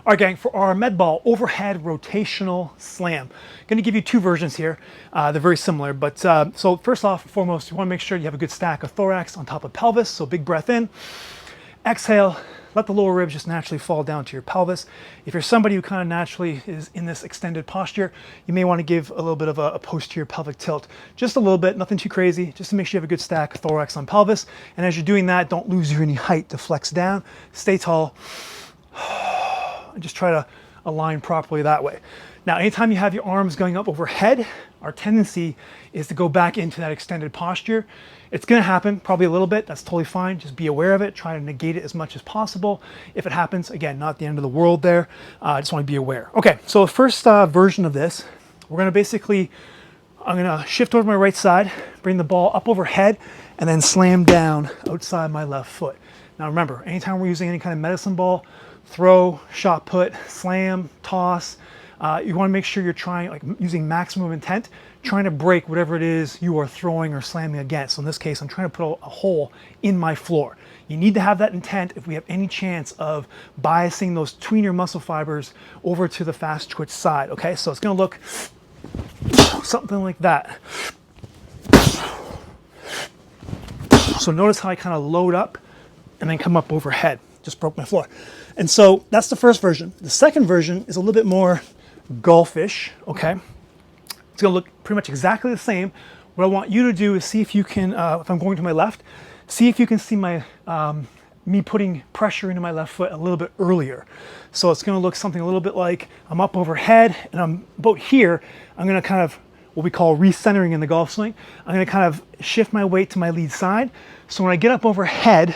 All right, gang, for our med ball overhead rotational slam, I'm going to give you two versions here. They're very similar, but so first off and foremost, you want to make sure you have a good stack of thorax on top of pelvis. So big breath in, exhale, let the lower ribs just naturally fall down to your pelvis. If you're somebody who kind of naturally is in this extended posture, you may want to give a little bit of a posterior pelvic tilt, just a little bit, nothing too crazy, just to make sure you have a good stack of thorax on pelvis. And as you're doing that, don't lose any height to flex down, stay tall. And just try to align properly that way. Now, anytime you have your arms going up overhead, our tendency is to go back into that extended posture. It's gonna happen, probably a little bit, that's totally fine. Just be aware of it, try to negate it as much as possible. If it happens, again, not the end of the world there. I just wanna be aware. Okay, so the first version of this, we're gonna basically, I'm gonna shift over my right side, bring the ball up overhead, and then slam down outside my left foot. Now remember, anytime we're using any kind of medicine ball, throw, shot put, slam, toss, you want to make sure you're trying, like using maximum intent, trying to break whatever it is you are throwing or slamming against. So in this case, I'm trying to put a hole in my floor. You need to have that intent if we have any chance of biasing those tweener muscle fibers over to the fast twitch side. Okay, so it's going to look something like that. So notice how I kind of load up and then come up overhead. Just broke my floor. And so that's the first version. The second version is a little bit more golfish, okay? It's gonna look pretty much exactly the same. What I want you to do is see if you can, if I'm going to my left, see if you can see my, me putting pressure into my left foot a little bit earlier. So it's gonna look something a little bit like I'm up overhead and I'm about here. I'm gonna kind of, what we call recentering in the golf swing. I'm gonna kind of shift my weight to my lead side. So when I get up overhead,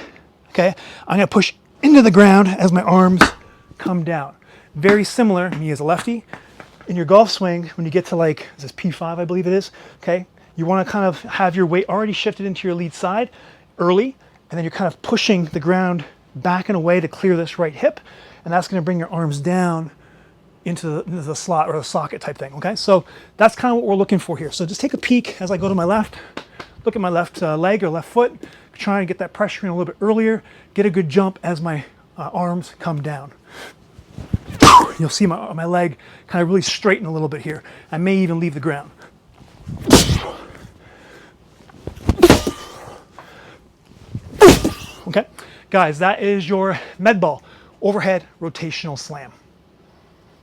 okay, I'm gonna push into the ground as my arms come down. Very similar, me as a lefty. In your golf swing, when you get to like, is this P5, I believe it is, okay? You wanna kind of have your weight already shifted into your lead side early, and then you're kind of pushing the ground back and away to clear this right hip, and that's gonna bring your arms down into the slot or the socket type thing, okay? So that's kind of what we're looking for here. So just take a peek as I go to my left, look at my left leg or left foot, try and get that pressure in a little bit earlier, get a good jump as my arms come down. You'll see my leg kind of really straighten a little bit here. I may even leave the ground. Okay, guys, that is your med ball overhead rotational slam.